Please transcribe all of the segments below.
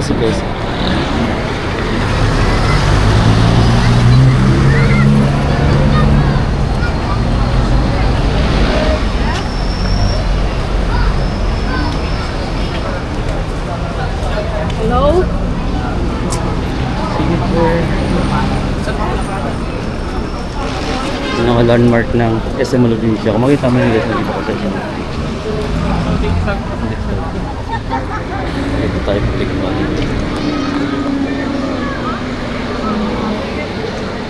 kasi guys. Hello? Yung mga landmark ng SM Olivia. Kung makita mo yung guys, nandito ko sa SM. Dito tayo patikman.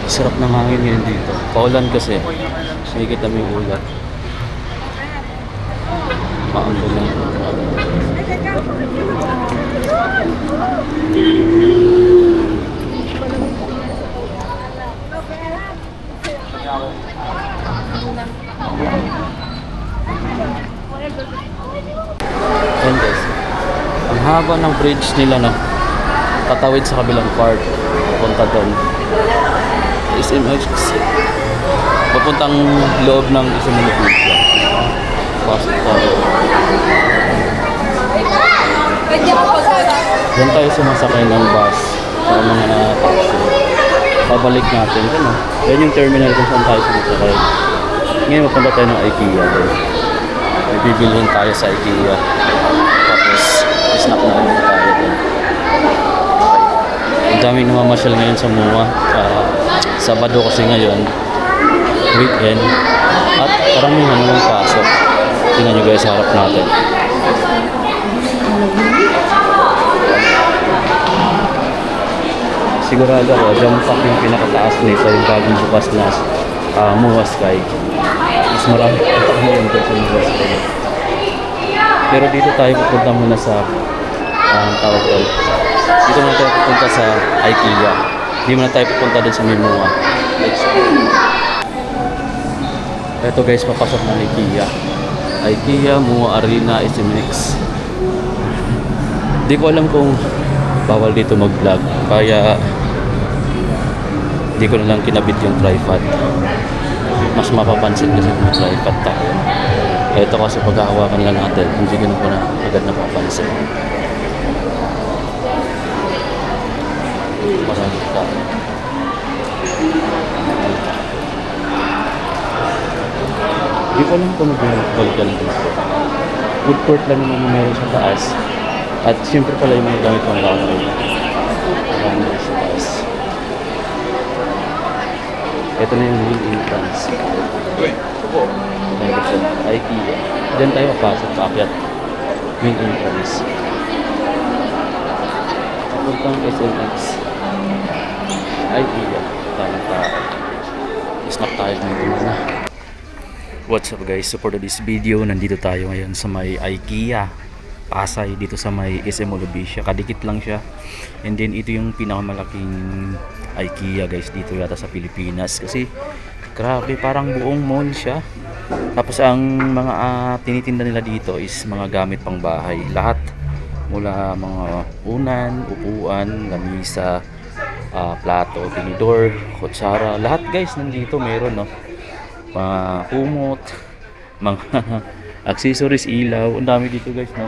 Sarap ng hangin ngayon dito. Paulan kasi. Nakikita mo yung ulat. Maambol lang. Ayan guys, ang haba ng bridge nila, no, tatawid sa kabilang part papunta doon SMX, papuntang loob ng SMX. Pasok tayo. Diyan tayo sumasakay ng bus sa mga taxi. Pabalik natin ito, no? Yan yung terminal kung saan tayo sumasakay. Ngayon mapunta tayo ng IKEA, guys. May bibilhin tayo sa IKEA. Tapos snack na naman tayo dun. Ang daming namamasyal ngayon sa MOA. Sabado kasi ngayon, weekend. At karamihan naman pasok. Tingnan nyo guys sa harap natin. Sigurado ako, jump pack yung pinakataas nito, yung bagong bukas na MOA Sky. Mas marami ngayon sa MOA Sky. Pero dito tayo pupunta muna sa tawag doon. Dito muna tayo pupunta sa IKEA. Hindi muna tayo pupunta doon sa MOA. Let's go. Ito guys, papasok ng IKEA. IKEA, MOA Arena, SMX. Hindi ko alam kung bawal dito mag-vlog. Kaya hindi ko na lang kinabit yung tripod. Mas mapapansin kasi kung tripod tayo. Ito kasi pagkahawakan lang natin, hindi ko na agad napapansin. Marami tayo. Hindi ko alam kung mag-vlog dito. Food court lang naman meron sa taas. At siyempre pala yung mga gamit ng laundry. Laundry sa taas. Ito na yung main entrance. IKEA. Diyan tayo papasok, paakyat. Main entrance. Papuntang SMX. IKEA. Daming tao. Snack tayo ngayon na. What's up guys? So for this video, nandito tayo ngayon sa may IKEA Pasay, dito sa may SM Olivia. Kadikit lang siya. And then ito yung pinakamalaking IKEA guys dito yata sa Pilipinas. Kasi grabe, parang buong mall siya. Tapos ang mga tinitinda nila dito is mga gamit pang bahay. Lahat. Mula mga unan, upuan, lamisa, plato, tinidor, kutsara. Lahat guys nandito meron, no? Mga kumot, mga accessories, ilaw. Ang dami dito guys, no?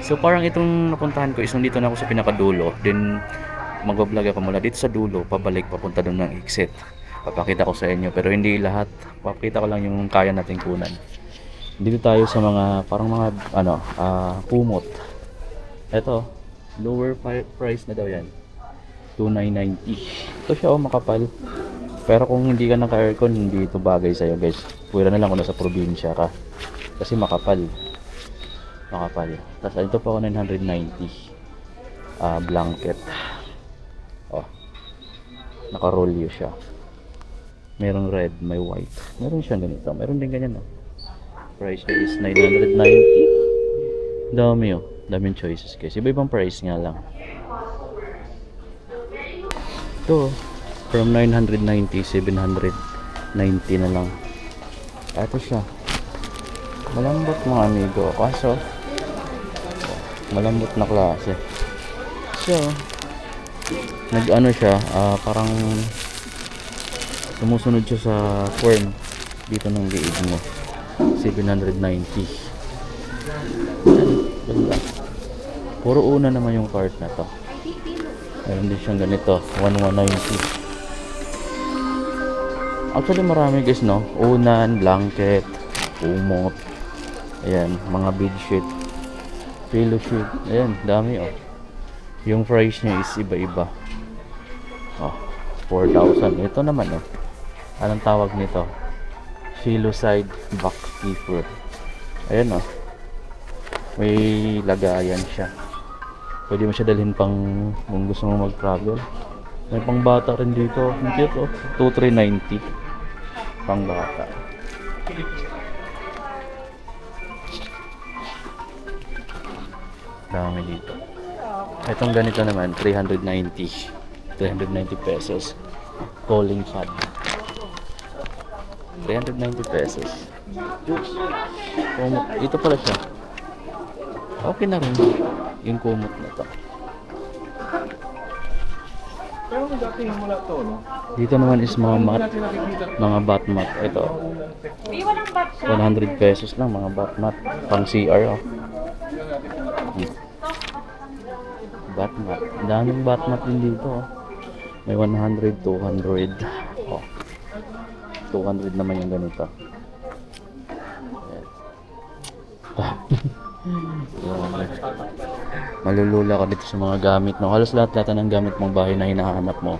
So parang itong napuntahan ko is nandito na ako sa pinakadulo. Then magbablog ako mula dito sa dulo, pabalik, papunta doon ng exit. Papakita ko sa inyo, pero hindi lahat. Papakita ko lang yung kaya nating kunan. Dito tayo sa mga parang mga kumot. Ito, lower price na daw yan. 2,990. Ito siya, makapal. Pero kung hindi ka naka-aircon, hindi ito bagay sa'yo guys. Pwera na lang kung nasa probinsya ka. Kasi makapal. Makapal. Tapos ito pa ako 990. Blanket. Oh. Naka-rolyo siya. Merong red, may white. Meron siyang ganito. Meron din ganyan, no? Price niya is 990. Dami, oh. Daming choices guys. Iba-ibang price nga lang. Ito, from 990, 790 na lang. Ito siya. Malambot mga amigo. Kaso, malambot na klase. So, nag-ano siya, parang sumusunod siya sa form dito ng liig mo. 790. Ganda. Puro una naman yung cart na to. Meron din siyang ganito, 1190. Actually marami guys, no? Unan, blanket, umot. Ayan, mga bedsheet, pillow sheet. Ayan, dami oh. Yung price niya is iba-iba. Oh, 4,000. Ito naman oh. Anong tawag nito? Filocyde back keeper. Ayan oh. May lagayan siya. Pwede mo siya dalhin pang kung gusto mo mag-travel. May pang bata rin dito. Ang cute oh. 2,390. Pang bata. Dami dito. Itong ganito naman 390 pesos. Calling pad 390 pesos. Kumot. Ito pala siya. Okay na rin yung kumot na to. Pero kung dati yung mula to, no? Dito naman is mga mat, mga bat mat. Ito 100 pesos lang mga bat mat. Pang CR oh. Bat mat. Ang daming bat mat din dito oh. May 100, 200 oh. 200 naman yung ganito. Malulula ko dito sa mga gamit, no? Halos lahat ng gamit mong bahay na hinahanap mo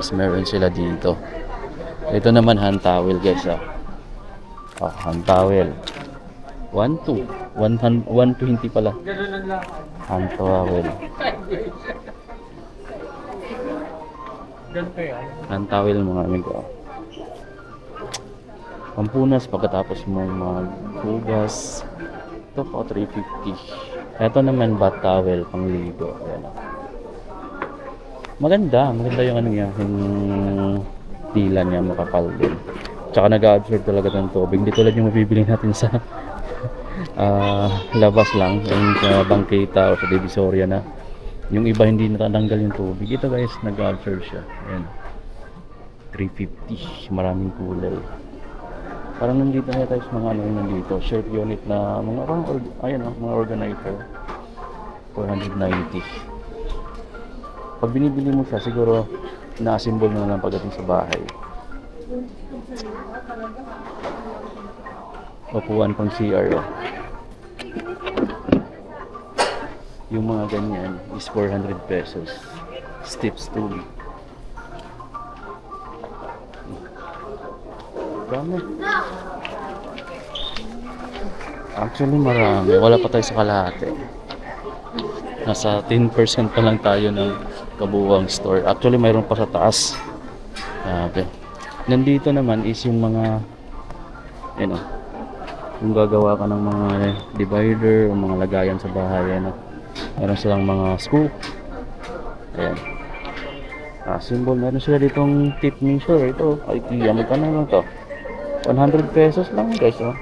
is meron sila dito. Ito naman hand towel guys ah. Oh, hand towel 120 pala hand towel. Hand towel mga amigo. Pampunas pagkatapos mo maghugas. Ito po 350. Ito naman bat towel pang ligo. Ayan. Maganda yung ano niya, yung tila niya makapal din. Tsaka nag-absorb talaga ng tubig. Hindi tulad yung mabibili natin sa labas lang, yung sa Bangkita o sa Divisoria na yung iba hindi natatanggal yung tubig. Ito guys, nag-absorb siya. Ayan. 350. Maraming kulay. Parang nandito na tayo sa mga ano yung nandito. Shirt unit na mga ayan oh, mga organizer. 490. Pag binibili mo siya, siguro na-assemble mo na lang pagdating sa bahay. Upuan pang CR oh. Yung mga ganyan is 400 pesos. Step stool. Dami. Actually marami. Wala pa tayo sa kalahati. Nasa 10% pa lang tayo ng kabuuang store. Actually mayroon pa sa taas. Okay. Nandito naman is yung mga you know, kung gagawa ka ng mga divider o mga lagayan sa bahay, ano. Meron silang mga scoop. Ayan. Symbol. Meron sila ditong tip measure. Ito, IKEA. Magkano lang to? 100 pesos lang guys oh.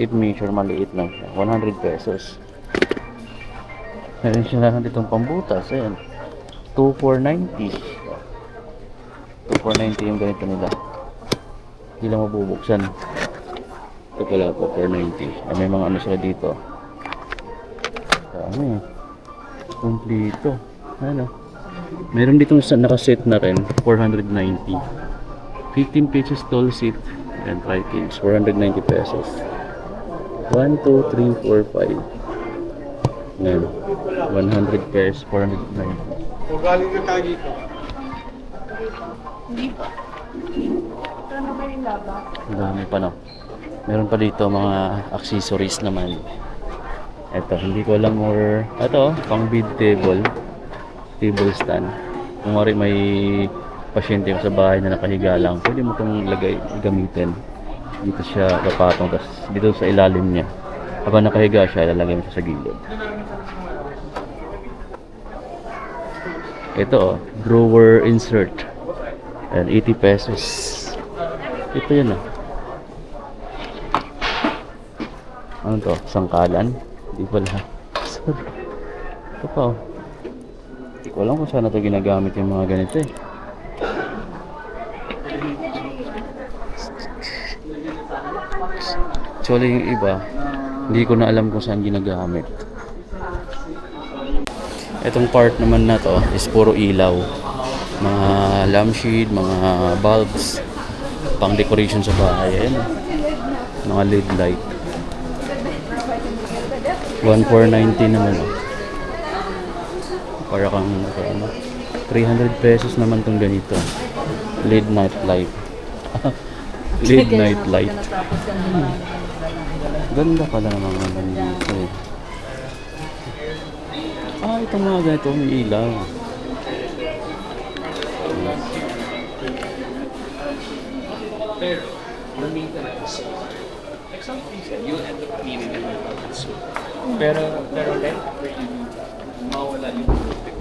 Tip measure, maliit lang siya. 100 pesos. Meron sila lang ditong pambutas. Ayan. 2,490. 2,490 yung ganito nila. Hindi lang mabubuksan. Ito pala po 490. May mga ano sila dito. Dami. Kompleto. Ano? Meron ditong nakaset na rin 490. 15 pieces tall seat and 5 kids. 490 pesos. 1, 2, 3, 4, 5. Ngayon. 100 pesos. 490. O galing ka tayo dito? Hindi pa. Ano ba yung laba? Ang dami pa no. Meron pa dito mga accessories naman. Ito, hindi ko alam or ito, pang bed table. Table stand. Kung may pasyente ka sa bahay na nakahiga lang, pwede mo itong gamitin. Dito siya kapatong, tapos dito sa ilalim niya. Habang nakahiga siya, lalagay mo siya sa gilid. Ito oh, drawer insert. Ayan, 80 pesos. Ito yun oh. Ano to? Sangkalan? Hindi pala. Sorry. Ito pa oh. Hindi ko alam kung saan na ito ginagamit yung mga ganito eh. Actually yung iba, hindi ko na alam kung saan ginagamit. Itong part naman na to is puro ilaw. Mga lampshade, mga bulbs, pang decoration sa bahay. Ayan. Mga LED light. 1,490 naman. Oh. Para kang 300 pesos naman tong ganito. LED night light. LED night light. Ganda pala naman ng ganito. Itong mga ganito may ilaw. Pero, the maintenance, like something said, you'll end up needing it soon. Pero then, mawala yung tubig.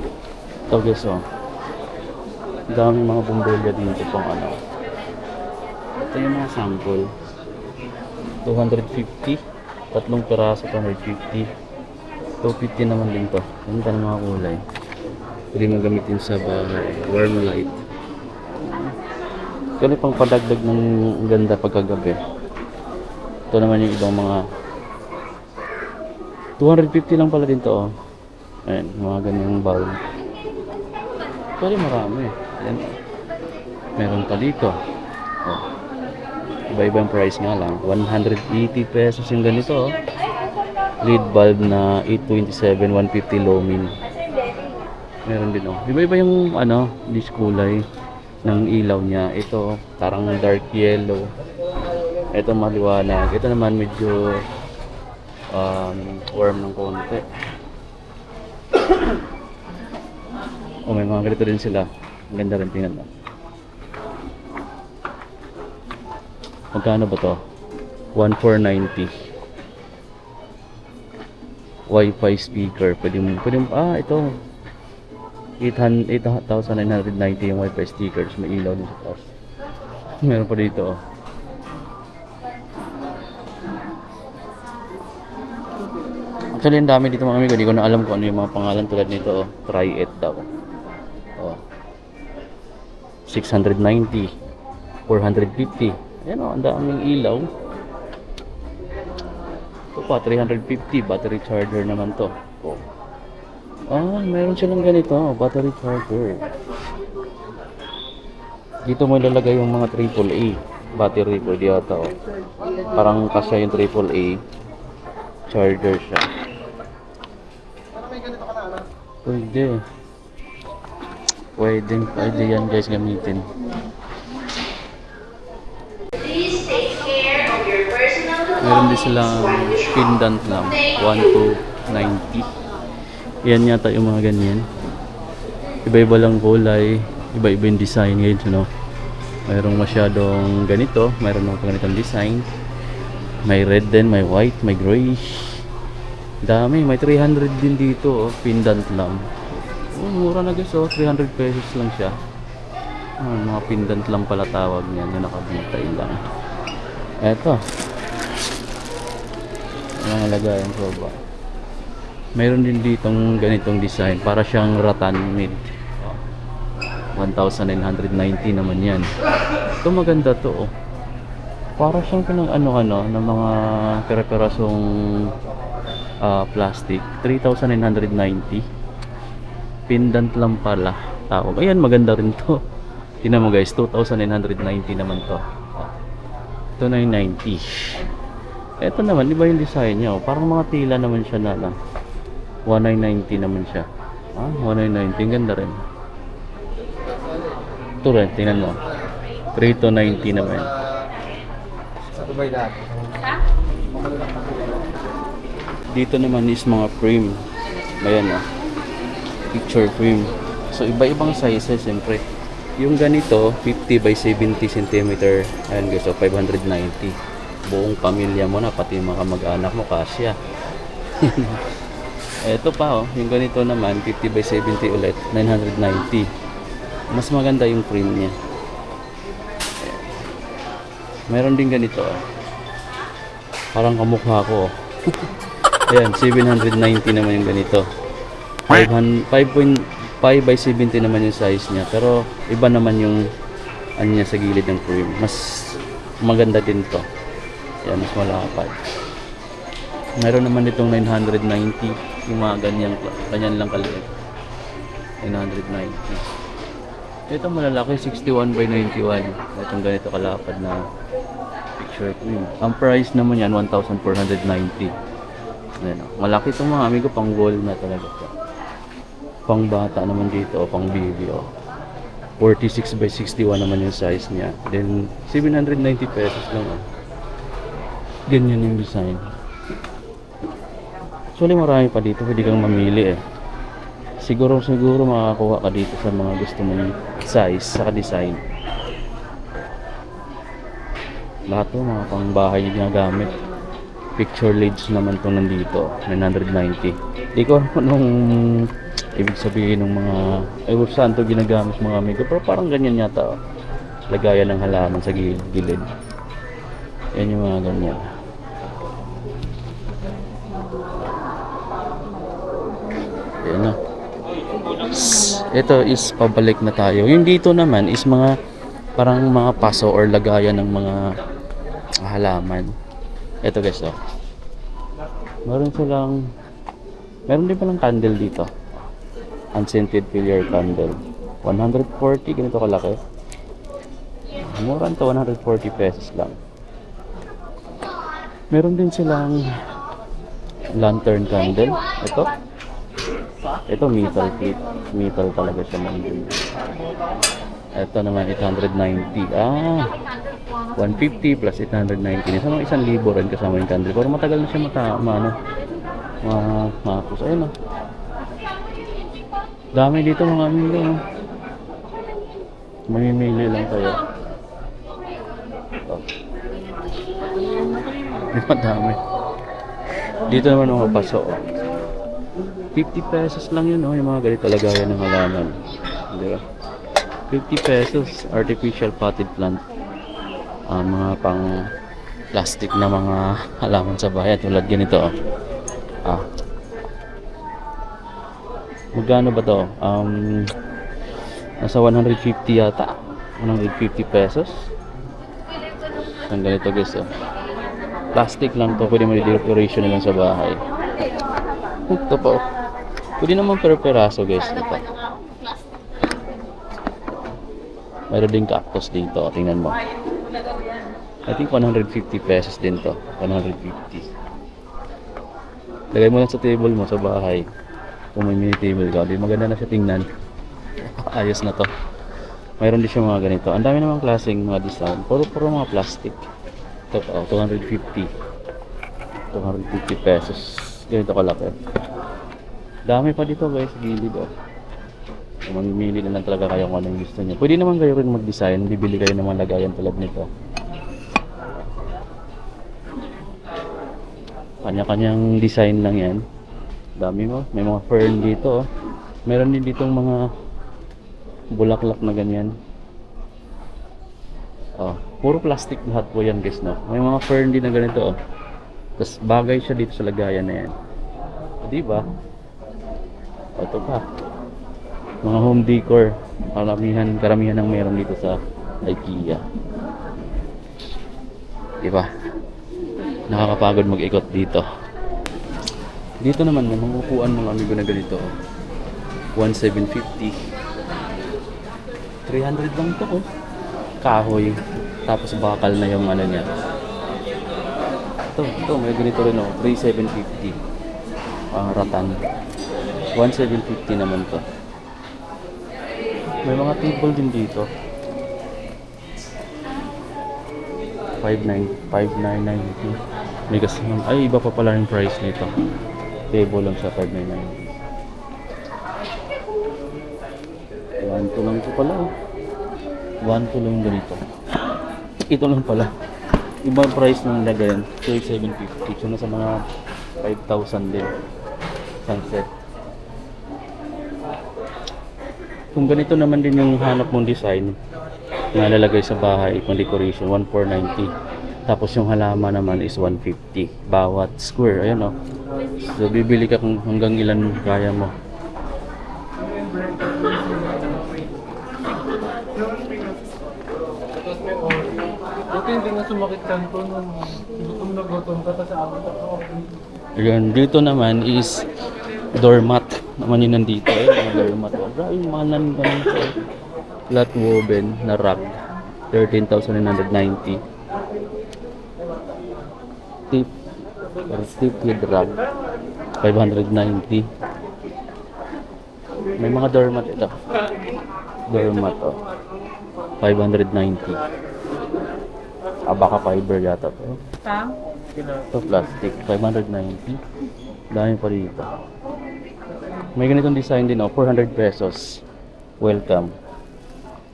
Ito guys, oh. Daming mga bombilya dito pang ano. Ito yung mga sample. 250. Tatlong piraso, 250. 250 naman din to. Ganda ng mga kulay. Pwede mo gamitin sa bahay. Warm light. Kaya pang padagdag ng ganda pagkagabi. Ito naman yung ibang mga 250 lang pala din to, oh. Ayan, mga ganyang bulb. Pwede marami. Ayan. Meron pa dito. Oh. Iba-ibang price nga lang. 180 pesos yung ganito, oh. LED bulb na 827, 150 lumen. Meron din, oh. Iba-iba yung ano, this kulay ng ilaw niya. Ito parang dark yellow. Ito maliwanag. Ito naman medyo warm ng konti. May mga ganito din sila. Ang ganda rin, tingnan mo. Magkano ba to? 1,490. Wi-Fi speaker. Pwede mo, ito 8,990 yung Wi-Fi stickers. May ilaw din sa taas. Meron pa dito, oh. Actually, ang dami dito mga amigo. Hindi ko na alam kung ano yung mga pangalan tulad nito, oh. Try it daw. Oh. 690, 450. Ayan, oh, ang daming ilaw. Ito pa, 350. Battery charger naman to. Oh. Meron silang ganito, battery charger. Dito mo ilalagay yung mga AAA battery, pwede yata, oh. Parang kasya yung AAA charger siya. Pwede yan guys gamitin. Meron din silang pendant lang, 1,290. Yan yata yung mga ganyan. Iba-iba lang kulay, iba-iba yung design ngayon, no? Mayroong masyadong ganito, mayroon ng ganitong design. May red din, may white, may grayish. Dami, may 300 din dito, oh, pendant lang. Mura na guys, oh, 300 pesos lang siya. Mga pendant lang pala tawag niyan, na nakabitay lang. Eto. Mga lagayan ko ba? Mayroon din ditong ganitong design, para siyang rattan mid. 1,990 naman yan. Ito maganda to, oh. Para siyang pinang ano ng mga pera-perasong plastic. 3,990. Pendant lang pala tawag. Ayan, maganda rin to. Tingnan mo guys, 2,990 naman to. Ito 990. Ito naman, iba yung design niya, oh. Parang mga tila naman siya na lang. 1,990 naman siya. 1,990. Ang ganda rin. Ito rin, tingnan mo. 3,290 naman. Dito naman is mga frame. Ayan, oh. Picture frame. So iba-ibang sizes siyempre. Yung ganito 50 by 70 cm. Ayan guys, so 590. Buong pamilya mo na, pati mga kamag-anak mo kasya. Ito pa, oh, yung ganito naman 50 by 70 ulit, 990. Mas maganda yung frame niya. Meron din ganito, oh. Parang kamukha ko, oh. Ayan, 790 naman yung ganito. 5.5 by 70 naman yung size niya. Pero iba naman yung ano niya sa gilid ng frame. Mas maganda din to. Ayan, mas malapad. Meron naman itong 990. Yung mga ganyan lang kaliit. 990. Ito malalaki, 61 by 91. Itong ganito kalapad na picture frame. Ang price naman yan, 1,490. Ayan, oh. Malaki itong mga amigo, pang wall na talaga siya. Pang bata naman dito, pang baby. 46 by 61 naman yung size niya. Then, 790 pesos lang. Ganyan yung design. Actually, marami pa dito. Pwede kang mamili eh. Siguro makakakuha ka dito sa mga gusto mong size saka design. Lahat to mga pang bahay yung ginagamit. Picture leads naman to nandito. 990. Di ko anong ibig sabihin ng mga saan to ginagamit mga amigo. Pero parang ganyan yata. Lagayan ng halaman sa gilid. Yan yung mga ganyan. Yan na. Ito is pabalik na tayo. Yung dito naman is mga parang mga paso or lagayan ng mga halaman. Ito guys, oh. Meron din palang candle dito. Unscented filial candle. 140, ganito kalaki. Mura to, 140 pesos lang. Meron din silang lantern candle. Ito metal plate. Metal talaga siya man din. Ito naman 890. 150 plus 890. Sa mga 1,000 rin kasama yung candle. Pero matagal na siya makapos. Ayun o. Dami dito mga amigo. Mamimili lang tayo. Madami. Dito naman mga paso. 50 pesos lang yun, yung mga ganito lagayan ng halaman. Diba? 50 pesos, artificial potted plant. Mga pang plastic na mga halaman sa bahay tulad ganito. Magkano ba to? Nasa 150 yata. 150 pesos. Ang ganito guys, plastic lang to, pwede mo i-decoration na lang sa bahay. Ito po. Pwede naman per peraso guys ito. Mayroon din cactus dito, tingnan mo. I think 150 pesos din to. 150. Lagay mo lang sa table mo sa bahay. Kung may mini table ka, di maganda na siya tingnan. Ayos na to. Mayroon din siya mga ganito. Ang dami namang klaseng mga design. Puro mga plastic. Ito po, 250. 250 pesos. Ganito kalaki. Dami pa dito guys, gilid mamimili na lang talaga kayo kung anong gusto niyo. Pwede naman kayo rin mag-design, bibili kayo ng mga lagayan tulad nito. Kanya-kanyang design lang yan. Dami mo, may mga fern dito. Meron din ditong mga bulaklak na ganyan. Puro plastic lahat po yan guys, no? May mga fern din na ganito. Tapos bagay siya dito sa lagayan na yan. Diba? Ito pa. Mga home decor. Karamihan ng meron dito sa IKEA. Diba? Nakakapagod mag-ikot dito. Dito naman, may mga upuan mga amigo na ganito. 1,750. 300 lang to. Kahoy. Tapos bakal na yung ano niya. Ito, may ganito rin 3,750. Ratan. 1,750 naman to. May mga table din dito. 5,990. May kasi ay iba pa pala yung price nito. Table lang siya 5,990. 1,2 lang ito pala. 1,2 lang ganito. Ito lang pala. Ibang price ng lagayan. 2,750. So nasa mga 5,000 din. Sunset. Kung ganito naman din yung hanap mong design na lalagay sa bahay, pang decoration, 1,490. Tapos yung halaman naman is 150 bawat square. Ayan So bibili ka kung hanggang ilan kaya mo. Buti hindi nga sumakit kanto nung gutom na gutom ka sa amin. Ayan, dito naman is doormat. naman yun nandito. Eh, mga garment. Grabe, yung mahal na ganun to. Flat woven na rug. 13,990. Tip. Tip with rug. 590. May mga doormat ito. Doormat, oh. 590. Baka fiber yata to. Ha? Ito plastic, 590. Dami pa dito. May ganitong design din, oh, 400 pesos. Welcome.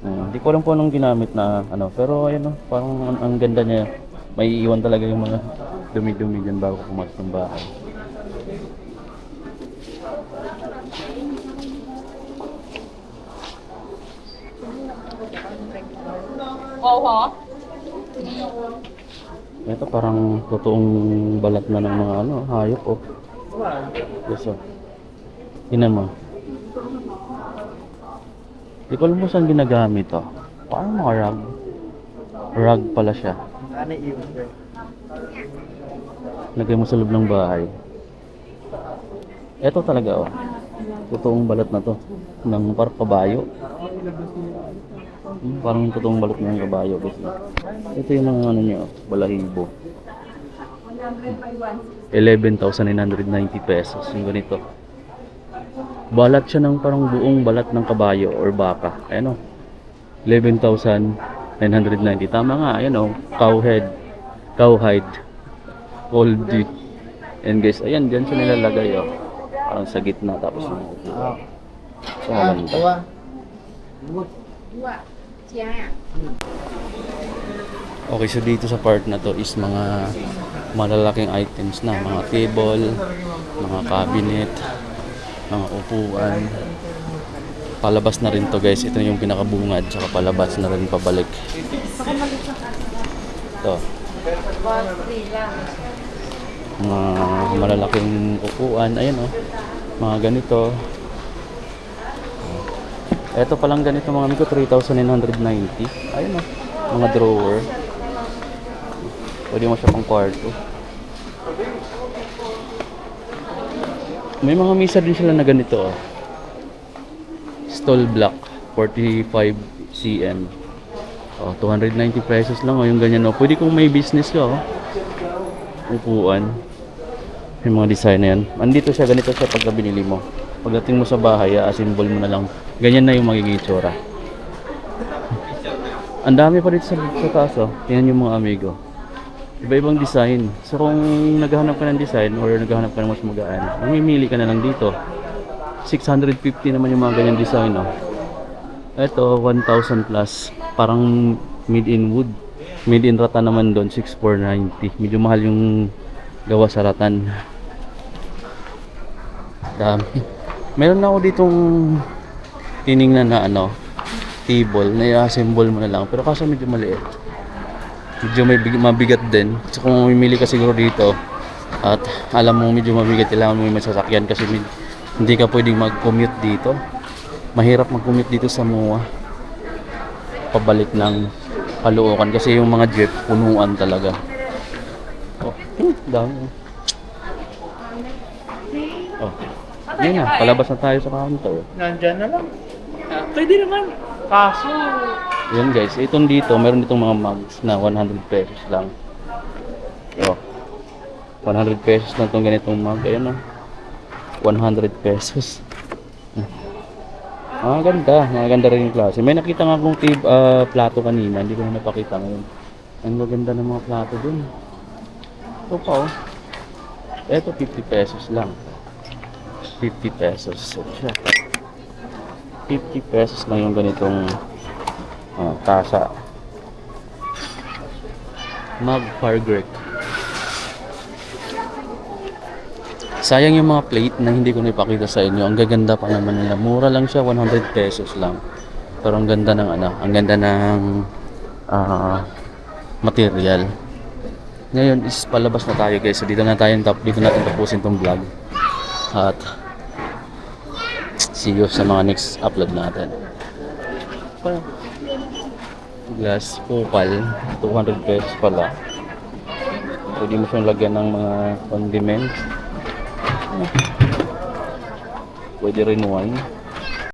Hindi ko alam kung anong ginamit na ano, pero ayun, oh, parang ang ganda niya. May iwan talaga yung mga dumi-dumi dyan bago pumasok ng bahay. Oo. Ito parang totoong balat na ng mga ano, hayop, oh. Yes, oh. Tingnan mo. Di ko alam mo saan ginagamit, oh. Parang mga rug. Rug pala siya. Lagay mo sa loob ng bahay. Ito talaga, oh. Totoong balat na to. Ng parang kabayo. Parang totoong balat ng kabayo. Kasi ito yung mga ano niya, oh, balahibo. 11,990 pesos. Yung ganito. Balat siya ng parang buong balat ng kabayo or baka. Ayan, oh. 11,990. Tama nga, ayan, oh. Cowhead. Cowhide. Oldie. And guys, ayan, dyan siya nilalagay, oh. Parang sa gitna, tapos yung so, maganda. Okay, so dito sa part na to is mga malalaking items na, mga table, mga cabinet, mga upuan. Palabas na rin to, guys. Ito yung pinakabungad, saka palabas na rin pabalik. Ito. Mga malalaking upuan, ayan, oh. Mga ganito. Ito palang ganito mga amigo, 3,990. Ayun, oh. Mga drawer. Pwede mo siya pang kwarto. May mga misa din sila na ganito, oh. Stall block, 45 cm. Oh, 290 pesos lang, oh, yung ganyan, oh. Pwede kung may business ka, oh. Upuan. Yung mga design na yan. Andito siya, ganito siya pagka binili mo. Pagdating mo sa bahay, assemble mo na lang. Ganyan na yung magiging itsura. Ang dami pa dito sa taas, oh. Tingnan yung mga amigo. Iba-ibang design. So kung naghahanap ka ng design or naghahanap ka ng mas magaan, mamimili ka na lang dito. 650 naman yung mga ganyan design, oh. Ito, 1,000 plus. Parang made in wood. Made in Ratan naman doon, 6,490. Medyo mahal yung gawa sa Ratan. Dami. Meron na ako ditong tiningnan na ano, table na i-assemble mo na lang. Pero kaso medyo maliit. Medyo mabigat din. So kung mamimili ka siguro dito at alam mo medyo mabigat, kailangan mo may sasakyan kasi hindi ka pwedeng mag-commute dito. Mahirap mag-commute dito sa MOA. Pabalik ng Caloocan kasi yung mga jeep punuan talaga. Oh, dami. Oh. Yan na, palabas na tayo sa counter. Nandyan na lang. Pwede naman. Kaso, Yan guys, itong dito, meron ditong mga mugs na 100 pesos lang. Oh. 100 pesos lang itong ganitong mug. Ayan, oh. 100 pesos. Maganda rin yung klase. May nakita nga akong plato kanina, hindi ko na napakita ngayon. Ang maganda ng mga plato dun. Ito pa, oh. Ito 50 pesos lang. 50 pesos. So, siya. 50 pesos lang yung ganitong tasa. Mug Fargrek. Sayang yung mga plate na hindi ko na ipakita sa inyo. Ang gaganda pa naman nila. Mura lang siya, 100 pesos lang. Pero ang ganda ng ang ganda ng material. Ngayon is palabas na tayo, guys. So dito natin tapusin tong vlog. At see you sa mga next upload natin. Glass kupal, 200 pesos pala. Pwede mo siyang lagyan ng mga condiments. Pwede rin wine.